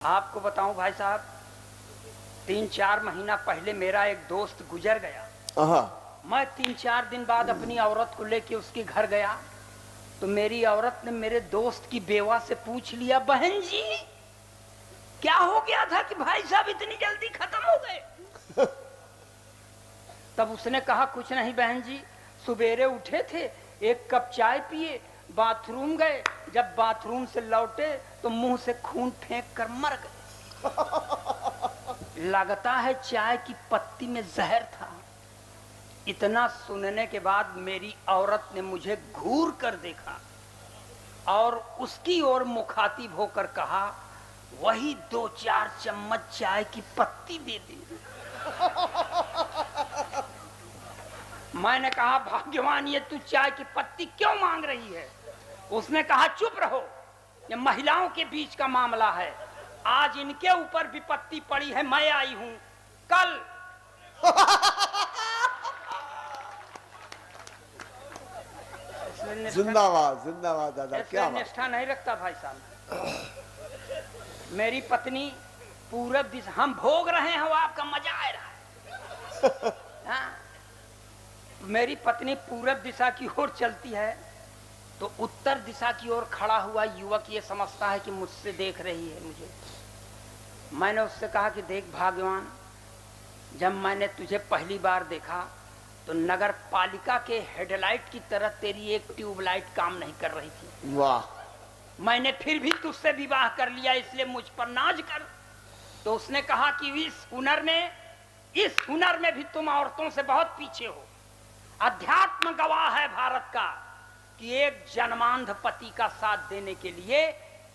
आपको बताऊं भाई साहब, 3-4 महीना पहले मेरा एक दोस्त गुजर गया। मैं 3-4 दिन बाद अपनी औरत को लेके उसके घर गया तो मेरी औरत ने मेरे दोस्त की बेवा से पूछ लिया, बहन जी क्या हो गया था कि भाई साहब इतनी जल्दी खत्म हो गए? तब उसने कहा, कुछ नहीं बहन जी, सुबेरे उठे थे, एक कप चाय पिए, बाथरूम गए, जब बाथरूम से लौटे तो मुंह से खून फेंक कर मर गए। लगता है चाय की पत्ती में जहर था। इतना सुनने के बाद मेरी औरत ने मुझे घूर कर देखा और उसकी ओर मुखातिब होकर कहा, वही 2-4 चम्मच चाय की पत्ती दे दी। मैंने कहा, भाग्यवान ये तू चाय की पत्ती क्यों मांग रही है? उसने कहा, चुप रहो, ये महिलाओं के बीच का मामला है, आज इनके ऊपर विपत्ति पड़ी है, मैं आई हूं कल। जिंदाबाद जिंदाबाद दादा, क्या निष्ठा नहीं रखता भाई साहब। मेरी पत्नी पूरब दिशा, हम भोग रहे हैं, वो आपका मजा आ रहा है। हाँ? मेरी पत्नी पूरब दिशा की ओर चलती है तो उत्तर दिशा की ओर खड़ा हुआ युवक ये समझता है कि मुझसे देख रही है मुझे। मैंने उससे कहा कि देख भाग्यवान, जब मैंने तुझे पहली बार देखा तो नगर पालिका के हेडलाइट की तरह तेरी एक ट्यूबलाइट काम नहीं कर रही थी। वाह। मैंने फिर भी तुझसे विवाह कर लिया, इसलिए मुझ पर नाज कर। तो उसने कहा कि इस हुनर में भी तुम औरतों से बहुत पीछे हो। अध्यात्म गवाह है भारत का कि एक जन्मांध पति का साथ देने के लिए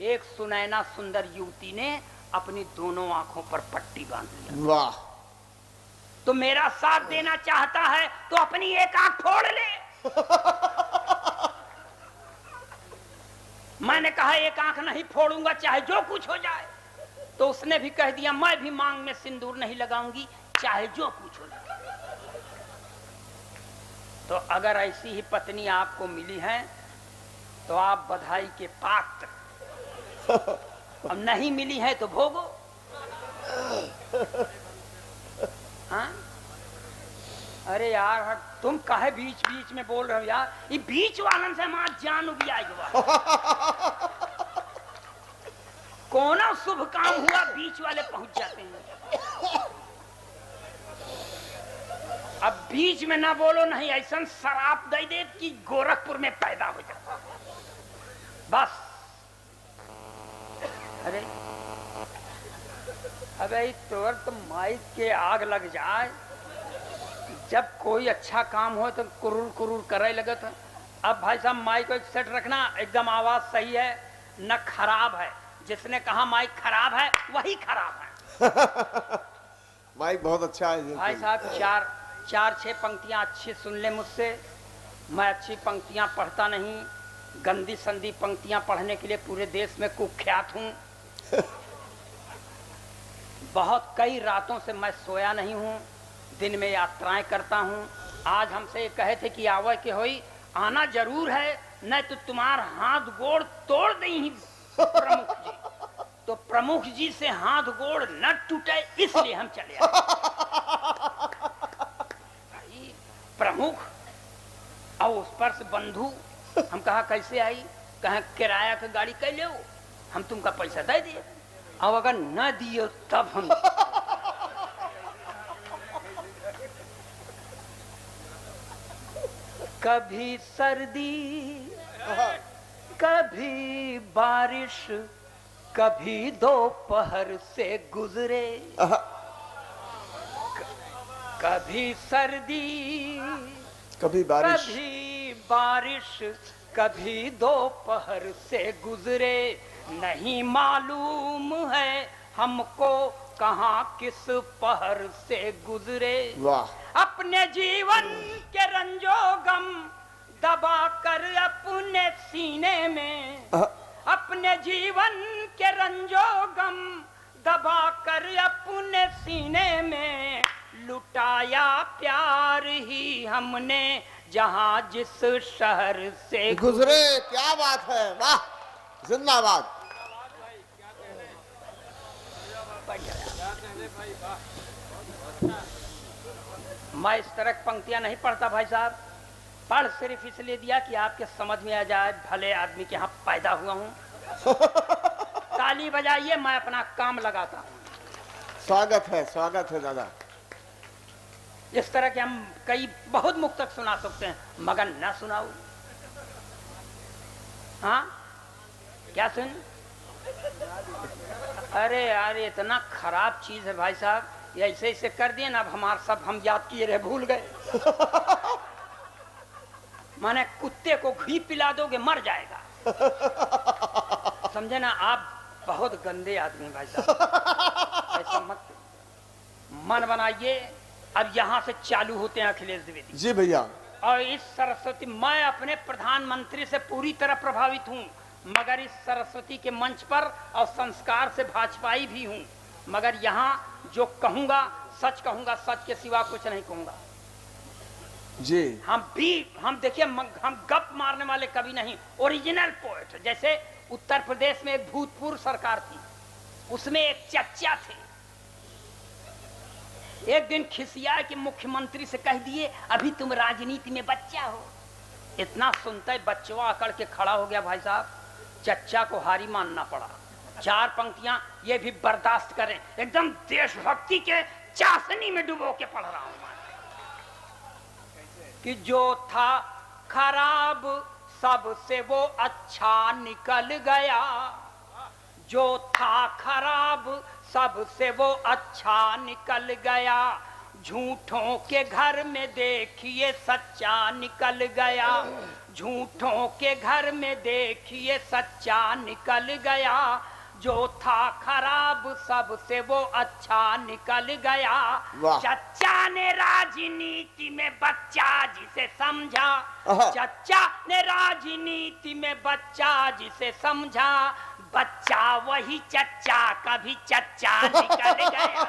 एक सुनैना सुंदर युवती ने अपनी दोनों आंखों पर पट्टी बांध लिया। वाह। तो मेरा साथ देना चाहता है तो अपनी एक आंख फोड़ ले। मैंने कहा, एक आंख नहीं फोड़ूंगा, चाहे जो कुछ हो जाए। तो उसने भी कह दिया, मैं भी मांग में सिंदूर नहीं लगाऊंगी, चाहे जो कुछ हो जाए। तो अगर ऐसी ही पत्नी आपको मिली है तो आप बधाई के पात्र। अब नहीं मिली है तो भोगो। हाँ? अरे यार, तुम काहे बीच बीच में बोल रहे हो यार? ये बीच वालन से हमारा जान उबिया कोना शुभ काम हुआ बीच वाले पहुंच जाते हैं। अब बीच में ना बोलो, नहीं ऐसा शराब दे दे कि गोरखपुर में पैदा हो जाता। बस। अरे अबे तोर तो माइक के आग लग जाए, जब कोई अच्छा काम हो तो कुरुर कुरुर करे लगे। तो अब भाई साहब माइक को सेट रखना, एकदम आवाज सही है न खराब है। जिसने कहा माइक खराब है वही खराब है। माइक बहुत अच्छा है भाई साहब। 4-6 पंक्तियां अच्छी सुन ले मुझसे। मैं अच्छी पंक्तियां पढ़ता नहीं, गंदी संदी पंक्तियां पढ़ने के लिए पूरे देश में कुख्यात हूं। बहुत कई रातों से मैं सोया नहीं हूं, दिन में यात्राएं करता हूं। आज हमसे ये कहे थे कि आवे के होई, आना जरूर है, नहीं तो तुम्हार हाथ गोड़ तोड़ दें प्रमुख जी। तो प्रमुख जी से हाथ गोड़ न टूटे इसलिए हम चले आए। भाई प्रमुख और उस पर से बंधु। हम कहा कैसे आई? कहा किराया का गाड़ी कह लो, हम तुमका पैसा दे दिए, अब अगर न दियो तब हम। कभी सर्दी कभी बारिश, कभी दोपहर से गुजरे। कभी सर्दी कभी बारिश, कभी दोपहर से गुजरे। नहीं मालूम है हमको कहाँ किस पहर से गुजरे। वाह। अपने जीवन के रंजो गम दबा कर अपने सीने में, अपने जीवन के रंजो गम दबा कर अपने सीने में, लुटाया प्यार ही हमने जहां जिस शहर से गुजरे। क्या बात है, वाह, जिंदाबाद। बैठ जाया। मैं इस तरह पंक्तियां नहीं पढ़ता भाई साहब, पढ़ सिर्फ इसलिए दिया कि आपके समझ में आ जाए, भले आदमी के यहाँ पैदा हुआ हूँ। ताली बजाइए, मैं अपना काम लगाता हूँ। स्वागत है दादा। इस तरह के हम कई बहुत मुक्तक सुना सकते हैं, मगर न सुनाऊ। हाँ क्या सुन? अरे यार इतना खराब चीज है भाई साहब, ये ऐसे ऐसे कर दिए ना, अब हमारे सब हम याद किए रहे भूल गए। माने कुत्ते को घी पिला दोगे मर जाएगा। समझे ना, आप बहुत गंदे आदमी भाई साहब, ऐसा मत। मन बनाइए, अब यहाँ से चालू होते हैं अखिलेश द्विवेदी जी भैया। और इस सरस्वती, मैं अपने प्रधानमंत्री से पूरी तरह प्रभावित हूँ, मगर इस सरस्वती के मंच पर और संस्कार से भाजपाई भी हूँ, मगर यहाँ जो कहूँगा सच कहूँगा, सच के सिवा कुछ नहीं कहूँगा जी। हम देखिए, हम गप मारने वाले कभी नहीं, ओरिजिनल पोएट। जैसे उत्तर प्रदेश में एक भूतपूर्व सरकार थी, उसमें एक चच्चा थे, एक दिन खिसिया कि मुख्यमंत्री से कह दिए अभी तुम राजनीति में बच्चा हो। इतना सुनते बच्चवा अकड़ के खड़ा हो गया भाई साहब, चच्चा को हारी मानना पड़ा। 4 पंक्तियां ये भी बर्दाश्त करें, एकदम देशभक्ति के चाशनी में डुबो के पढ़ रहा हूं कि जो था खराब सबसे वो अच्छा निकल गया, जो था खराब सबसे वो अच्छा निकल गया, झूठों के घर में देखिए सच्चा निकल गया, झूठों के घर में देखिए सच्चा निकल गया, जो था खराब सबसे वो अच्छा निकल गया। चच्चा ने राजनीति में बच्चा जिसे समझा, चच्चा ने राजनीति में बच्चा जिसे समझा, बच्चा वही चच्चा कभी चच्चा निकल गया।